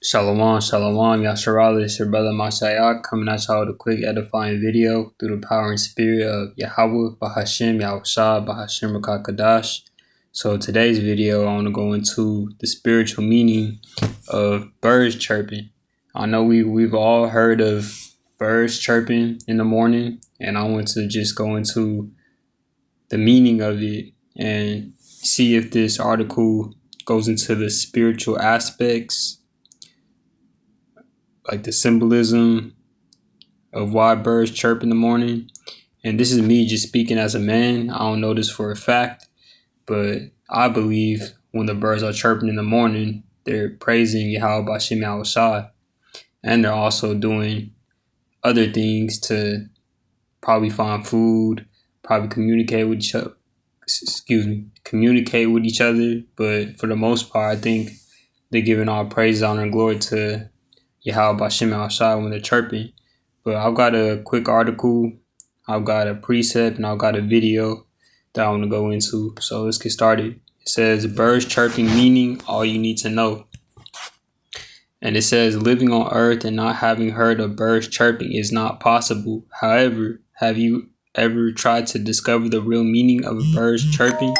Shalom, shalom, Yasharala, it's your brother Mashayak coming at y'all with a quick edifying video through the power and spirit of Yahweh, Bahashim, Yahushua, Bahashim Rakakadash. So today's video, I want to go into the spiritual meaning of birds chirping. I know we've all heard of birds chirping in the morning, and I want to just go into the meaning of it and see if this article goes into the spiritual aspects, like the symbolism of why birds chirp in the morning. And this is me just speaking as a man. I don't know this for a fact, but I believe when the birds are chirping in the morning, they're praising Yahweh Bashim Yahushua, and they're also doing other things to probably find food, probably communicate with each other. Communicate with each other. But for the most part, I think they're giving all praise, honor, and glory to Yahweh Bashim Yahushua when they're chirping. But I've got a quick article, I've got a precept, and I've got a video that I want to go into. So let's get started. It says, birds chirping meaning, all you need to know. And it says, living on earth and not having heard of birds chirping is not possible. However, have you ever tried to discover the real meaning of birds chirping?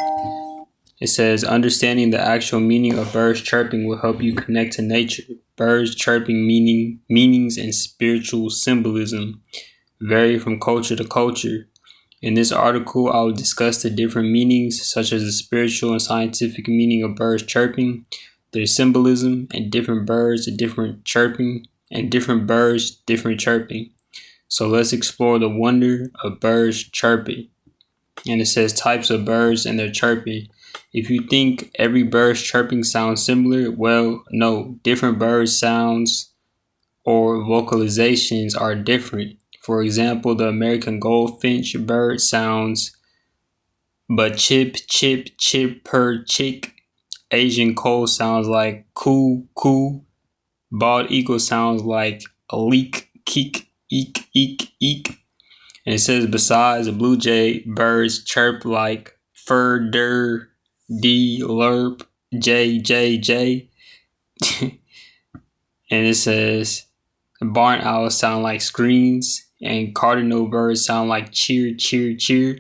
It says, understanding the actual meaning of birds chirping will help you connect to nature. Birds chirping meanings and spiritual symbolism vary from culture to culture. In this article, I will discuss the different meanings, such as the spiritual and scientific meaning of birds chirping, their symbolism, and different birds, different chirping, and different birds, different chirping. So let's explore the wonder of birds chirping. And it says types of birds and their chirping. If you think every bird's chirping sounds similar, well, no. Different birds' sounds or vocalizations are different. For example, the American goldfinch bird sounds but chip, chip, chipper, chick. Asian coal sounds like coo, coo. Bald eagle sounds like a leak, keek, eek, eek, eek. And it says besides, the blue jay birds chirp like fur, der, D, lerp, J, J, J. And it says barn owls sound like screams and cardinal birds sound like cheer, cheer, cheer.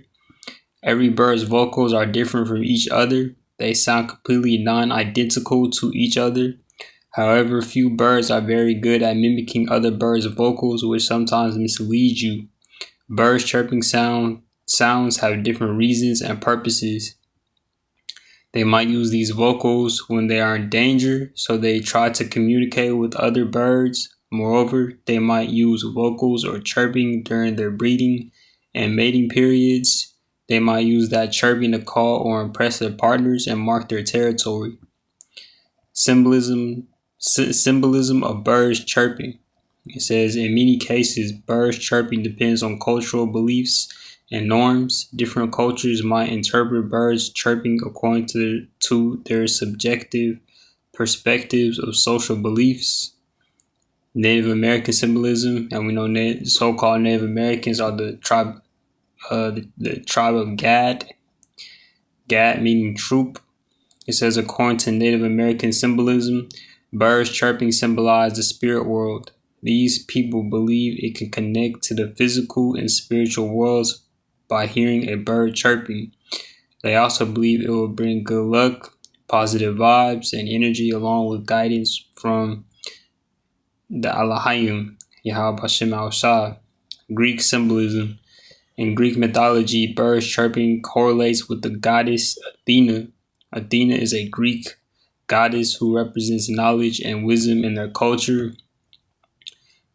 Every bird's vocals are different from each other. They sound completely non-identical to each other. However, few birds are very good at mimicking other birds' vocals, which sometimes misleads you. Birds chirping sounds have different reasons and purposes. They might use these vocals when they are in danger, so they try to communicate with other birds. Moreover, they might use vocals or chirping during their breeding and mating periods. They might use that chirping to call or impress their partners and mark their territory. Symbolism of birds chirping. It says, in many cases, birds chirping depends on cultural beliefs and norms. Different cultures might interpret birds chirping according to their subjective perspectives of social beliefs. Native American symbolism, and we know so-called Native Americans are the tribe of Gad. Gad meaning troop. It says, according to Native American symbolism, birds chirping symbolize the spirit world. These people believe it can connect to the physical and spiritual worlds by hearing a bird chirping. They also believe it will bring good luck, positive vibes, and energy along with guidance from the Elohim, Yahweh Bashim Yahushua. Greek symbolism. In Greek mythology, birds chirping correlates with the goddess Athena. Athena is a Greek goddess who represents knowledge and wisdom in their culture.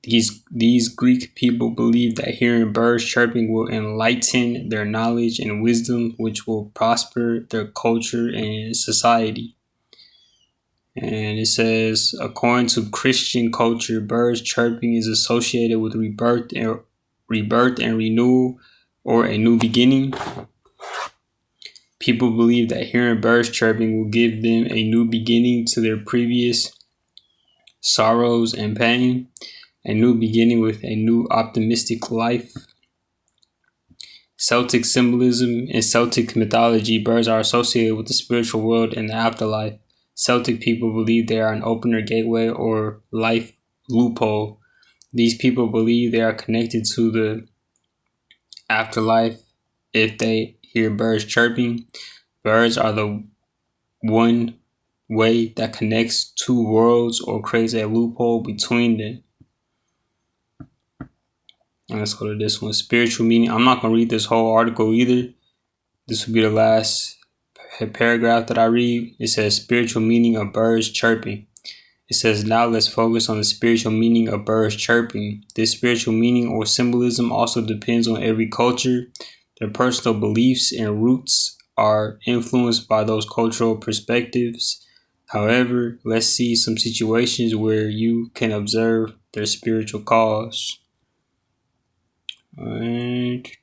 These Greek people believe that hearing birds chirping will enlighten their knowledge and wisdom, which will prosper their culture and society. And it says, according to Christian culture, birds chirping is associated with rebirth and renewal, or a new beginning. People believe that hearing birds chirping will give them a new beginning to their previous sorrows and pain. A new beginning with a new optimistic life. Celtic symbolism. In Celtic mythology, birds are associated with the spiritual world and the afterlife. Celtic people believe they are an opener, gateway, or life loophole. These people believe they are connected to the afterlife if they hear birds chirping. Birds are the one way that connects two worlds or creates a loophole between them. And let's go to this one. Spiritual meaning. I'm not going to read this whole article either. This will be the last paragraph that I read. It says spiritual meaning of birds chirping. It says, now let's focus on the spiritual meaning of birds chirping. This spiritual meaning or symbolism also depends on every culture. Their personal beliefs and roots are influenced by those cultural perspectives. However, let's see some situations where you can observe their spiritual cause. Alright,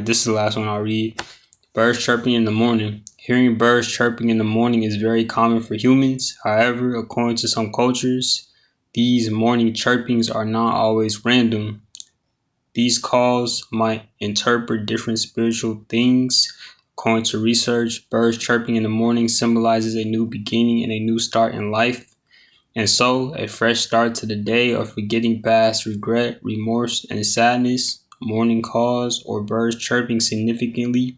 this is the last one I'll read. Birds chirping in the morning. Hearing birds chirping in the morning is very common for humans. However, according to some cultures, these morning chirpings are not always random. These calls might interpret different spiritual things. According to research, birds chirping in the morning symbolizes a new beginning and a new start in life. And so, a fresh start to the day or forgetting past regret, remorse, and sadness. Morning calls or birds chirping significantly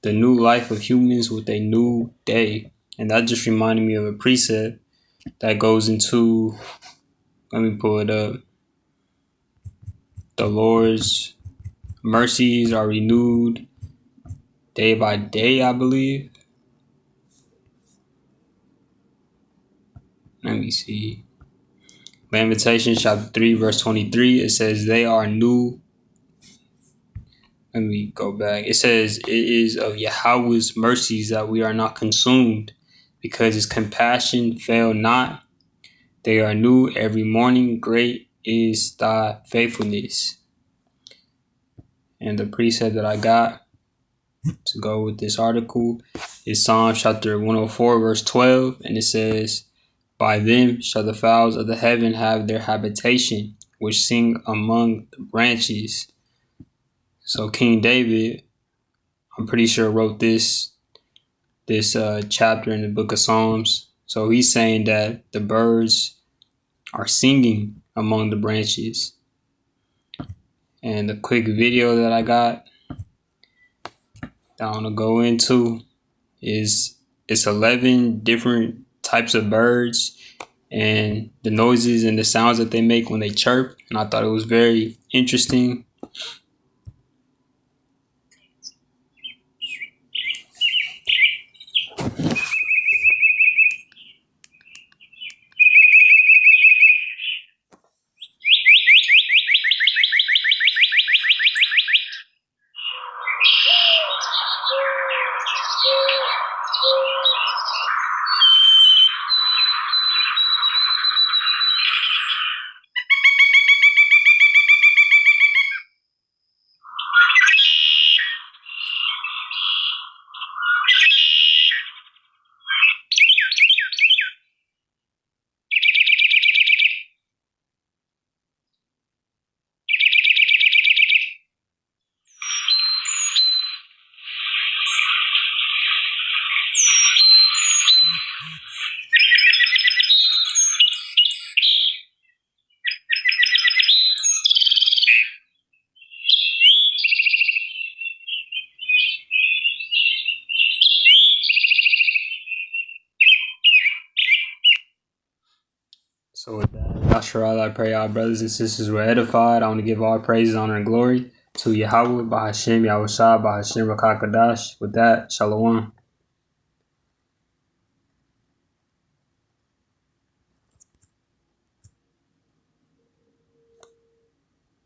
the new life of humans with a new day. And that just reminded me of a precept that goes into, let me pull it up. The Lord's mercies are renewed day by day, I believe. Let me see. Lamentations chapter 3, verse 23. It says, they are new. Let me go back. It says, it is of Yahweh's mercies that we are not consumed, because his compassion fail not. They are new every morning. Great is thy faithfulness. And the precept that I got to go with this article is Psalm chapter 104, verse 12. And it says, by them shall the fowls of the heaven have their habitation, which sing among the branches. So King David, I'm pretty sure, wrote this chapter in the book of Psalms. So he's saying that the birds are singing among the branches. And the quick video that I got that I want to go into is it's 11 different types of birds and the noises and the sounds that they make when they chirp. And I thought it was very interesting. So with that, Yasharal, I pray our brothers and sisters were edified. I want to give all praises, honor, and glory to Yahweh, Bahashem, Yahushua, Bahashem, Rakakadash. With that, Shalom.